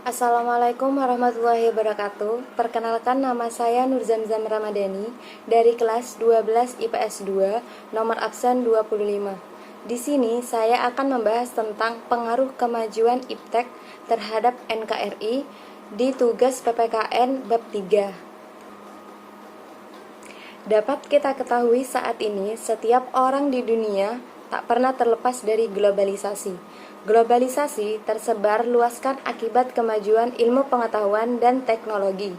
Assalamualaikum warahmatullahi wabarakatuh. Perkenalkan, nama saya Nurzamzam Ramadhani dari kelas 12 IPS 2, nomor absen 25. Di sini saya akan membahas tentang pengaruh kemajuan iptek terhadap NKRI di tugas PPKN bab 3. Dapat kita ketahui saat ini setiap orang di dunia tak pernah terlepas dari globalisasi. Globalisasi tersebar luaskan akibat kemajuan ilmu pengetahuan dan teknologi.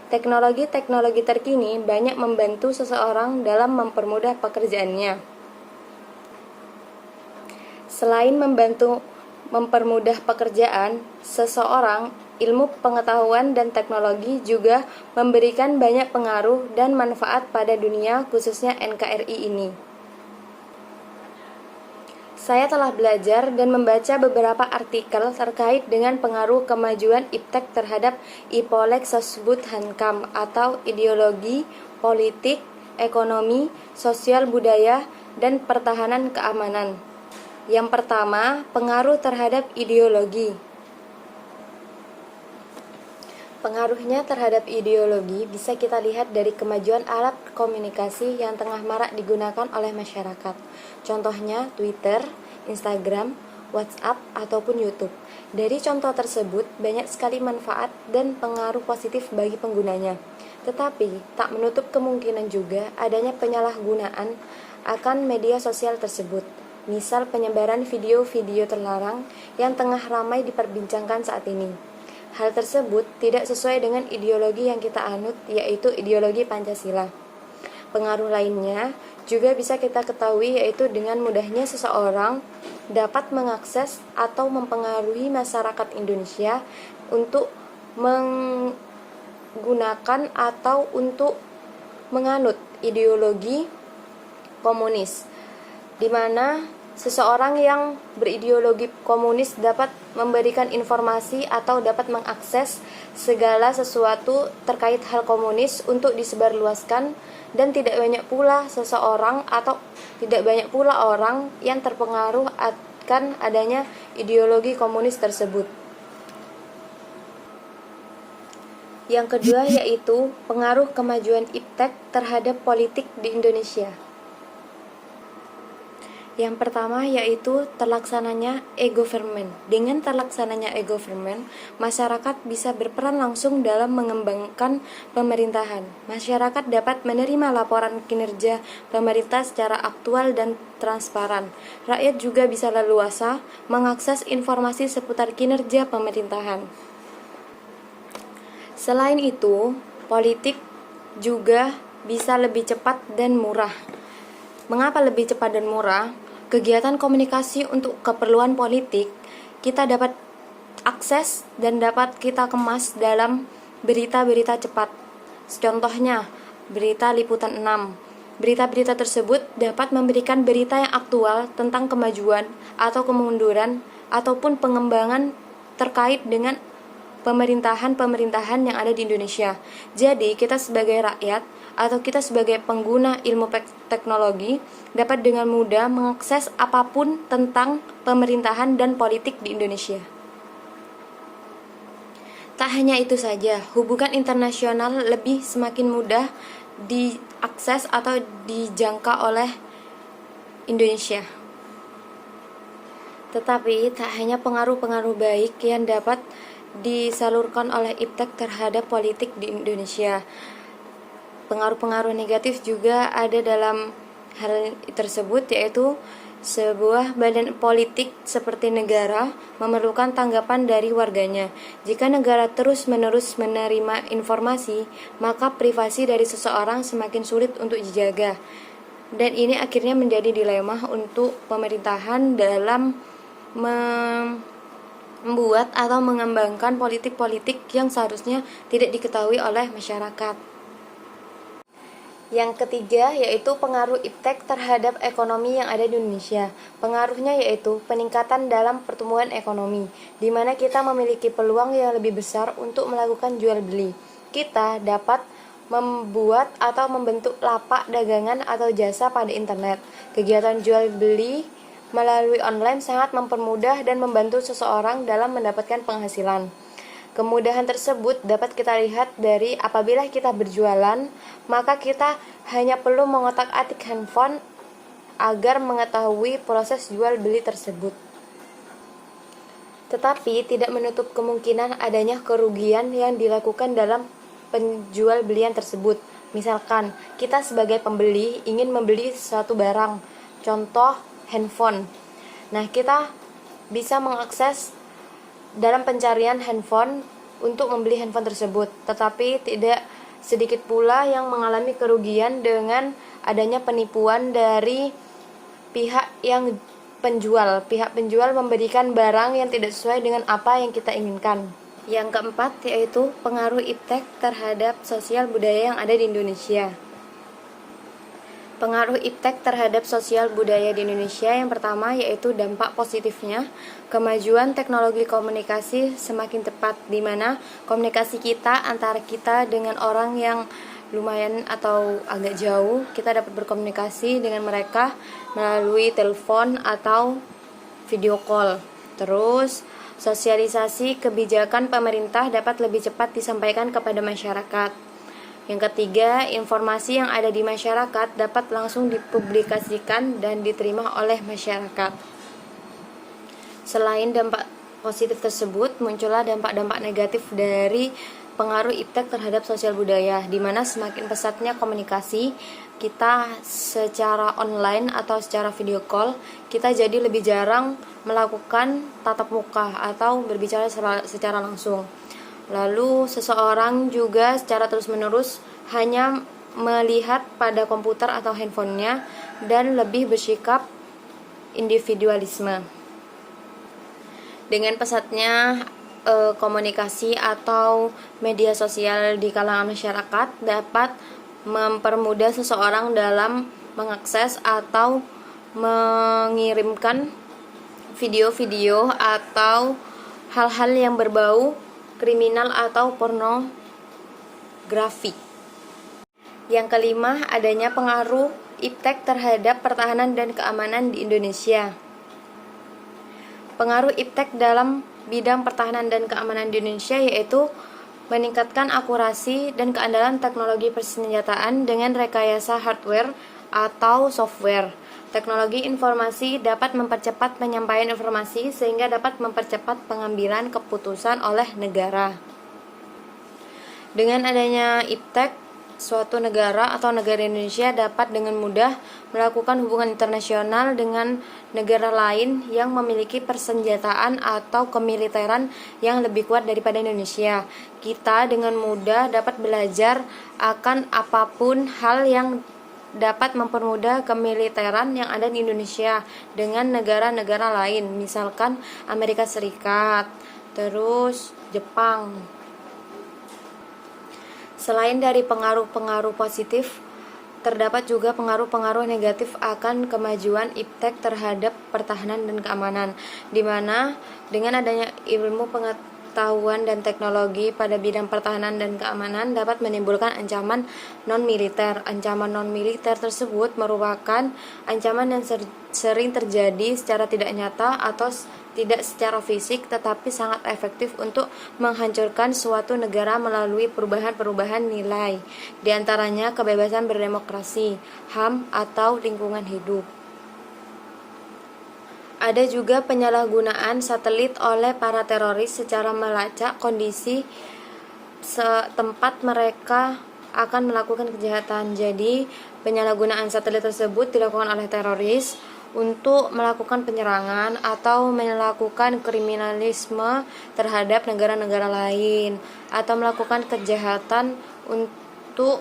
Teknologi terkini banyak membantu seseorang dalam mempermudah pekerjaannya. Selain mempermudah pekerjaan seseorang, ilmu pengetahuan dan teknologi juga memberikan banyak pengaruh dan manfaat pada dunia, khususnya NKRI ini. Saya telah belajar dan membaca beberapa artikel terkait dengan pengaruh kemajuan iptek terhadap Ipolek Sosbud Hankam atau ideologi, politik, ekonomi, sosial budaya, dan pertahanan keamanan. Yang pertama, pengaruh terhadap ideologi. Pengaruhnya terhadap ideologi bisa kita lihat dari kemajuan alat komunikasi yang tengah marak digunakan oleh masyarakat. Contohnya Twitter, Instagram, WhatsApp, ataupun YouTube. Dari contoh tersebut, banyak sekali manfaat dan pengaruh positif bagi penggunanya. Tetapi, tak menutup kemungkinan juga adanya penyalahgunaan akan media sosial tersebut. Misal penyebaran video-video terlarang yang tengah ramai diperbincangkan saat ini. Hal tersebut tidak sesuai dengan ideologi yang kita anut, yaitu ideologi Pancasila. Pengaruh lainnya juga bisa kita ketahui, yaitu dengan mudahnya seseorang dapat mengakses atau mempengaruhi masyarakat Indonesia untuk menggunakan atau untuk menganut ideologi komunis, di mana seseorang yang berideologi komunis dapat memberikan informasi atau dapat mengakses segala sesuatu terkait hal komunis untuk disebarluaskan, dan tidak banyak pula orang yang terpengaruh akan adanya ideologi komunis tersebut. Yang kedua yaitu pengaruh kemajuan iptek terhadap politik di Indonesia. Yang pertama yaitu terlaksananya e-government. Dengan terlaksananya e-government, masyarakat bisa berperan langsung dalam mengembangkan pemerintahan. Masyarakat dapat menerima laporan kinerja pemerintah secara aktual dan transparan. Rakyat juga bisa leluasa mengakses informasi seputar kinerja pemerintahan. Selain itu, politik juga bisa lebih cepat dan murah. Mengapa lebih cepat dan murah? Kegiatan komunikasi untuk keperluan politik kita dapat akses dan dapat kita kemas dalam berita-berita cepat. Contohnya, berita liputan 6. Berita-berita tersebut dapat memberikan berita yang aktual tentang kemajuan atau kemunduran ataupun pengembangan terkait dengan pemerintahan yang ada di Indonesia. Jadi, kita sebagai rakyat atau kita sebagai pengguna ilmu teknologi dapat dengan mudah mengakses apapun tentang pemerintahan dan politik di Indonesia. Tak hanya itu saja, hubungan internasional lebih semakin mudah diakses atau dijangka oleh Indonesia. Tetapi tak hanya pengaruh-pengaruh baik yang dapat disalurkan oleh iptek terhadap politik di Indonesia. Pengaruh-pengaruh negatif juga ada dalam hal tersebut, yaitu sebuah badan politik seperti negara memerlukan tanggapan dari warganya. Jika negara terus-menerus menerima informasi, maka privasi dari seseorang semakin sulit untuk dijaga. Dan ini akhirnya menjadi dilema untuk pemerintahan dalam membuat atau mengembangkan politik-politik yang seharusnya tidak diketahui oleh masyarakat. Yang ketiga yaitu pengaruh iptek terhadap ekonomi yang ada di Indonesia. Pengaruhnya yaitu peningkatan dalam pertumbuhan ekonomi, di mana kita memiliki peluang yang lebih besar untuk melakukan jual beli. Kita dapat membuat atau membentuk lapak dagangan atau jasa pada internet. Kegiatan jual beli melalui online sangat mempermudah dan membantu seseorang dalam mendapatkan penghasilan. Kemudahan tersebut dapat kita lihat dari apabila kita berjualan, maka kita hanya perlu mengotak-atik handphone agar mengetahui proses jual beli tersebut. Tetapi tidak menutup kemungkinan adanya kerugian yang dilakukan dalam penjual belian tersebut. Misalkan kita sebagai pembeli ingin membeli suatu barang, contoh handphone. Nah, kita bisa mengakses dalam pencarian handphone untuk membeli handphone tersebut, tetapi tidak sedikit pula yang mengalami kerugian dengan adanya penipuan dari pihak penjual. Pihak penjual memberikan barang yang tidak sesuai dengan apa yang kita inginkan. Yang keempat yaitu pengaruh iptek terhadap sosial budaya yang ada di Indonesia. Pengaruh iptek terhadap sosial budaya di Indonesia yang pertama yaitu dampak positifnya, kemajuan teknologi komunikasi semakin cepat, di mana komunikasi kita antara kita dengan orang yang lumayan atau agak jauh, kita dapat berkomunikasi dengan mereka melalui telepon atau video call. Terus, sosialisasi kebijakan pemerintah dapat lebih cepat disampaikan kepada masyarakat. Yang ketiga, informasi yang ada di masyarakat dapat langsung dipublikasikan dan diterima oleh masyarakat. Selain dampak positif tersebut, muncullah dampak-dampak negatif dari pengaruh iptek terhadap sosial budaya, di mana semakin pesatnya komunikasi kita secara online atau secara video call, kita jadi lebih jarang melakukan tatap muka atau berbicara secara langsung. Lalu seseorang juga secara terus-menerus hanya melihat pada komputer atau handphonenya dan lebih bersikap individualisme. Dengan pesatnya komunikasi atau media sosial di kalangan masyarakat dapat mempermudah seseorang dalam mengakses atau mengirimkan video-video atau hal-hal yang berbau kriminal atau pornografi. Yang kelima, adanya pengaruh iptek terhadap pertahanan dan keamanan di Indonesia. Pengaruh iptek dalam bidang pertahanan dan keamanan di Indonesia yaitu meningkatkan akurasi dan keandalan teknologi persenjataan dengan rekayasa hardware atau software. Teknologi informasi dapat mempercepat penyampaian informasi sehingga dapat mempercepat pengambilan keputusan oleh negara. Dengan adanya iptek, suatu negara atau negara Indonesia dapat dengan mudah melakukan hubungan internasional dengan negara lain yang memiliki persenjataan atau kemiliteran yang lebih kuat daripada Indonesia. Kita dengan mudah dapat belajar akan apapun hal yang dapat mempermudah kemiliteran yang ada di Indonesia dengan negara-negara lain, misalkan Amerika Serikat, terus Jepang. Selain dari pengaruh-pengaruh positif, terdapat juga pengaruh-pengaruh negatif akan kemajuan iptek terhadap pertahanan dan keamanan, di mana dengan adanya ilmu pengetahuan dan teknologi pada bidang pertahanan dan keamanan dapat menimbulkan ancaman non-militer. Ancaman non-militer tersebut merupakan ancaman yang sering terjadi secara tidak nyata atau tidak secara fisik, tetapi sangat efektif untuk menghancurkan suatu negara melalui perubahan-perubahan nilai, di antaranya kebebasan berdemokrasi, HAM, atau lingkungan hidup. Ada juga penyalahgunaan satelit oleh para teroris secara melacak kondisi tempat mereka akan melakukan kejahatan. Jadi, penyalahgunaan satelit tersebut dilakukan oleh teroris untuk melakukan penyerangan atau melakukan kriminalisme terhadap negara-negara lain atau melakukan kejahatan untuk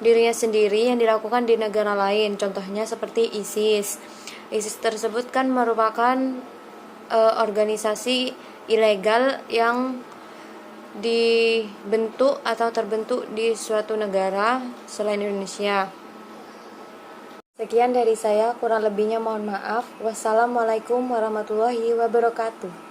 dirinya sendiri yang dilakukan di negara lain. Contohnya seperti ISIS. ISIS tersebut kan merupakan organisasi ilegal yang dibentuk atau terbentuk di suatu negara selain Indonesia. Sekian dari saya, kurang lebihnya mohon maaf. Wassalamualaikum warahmatullahi wabarakatuh.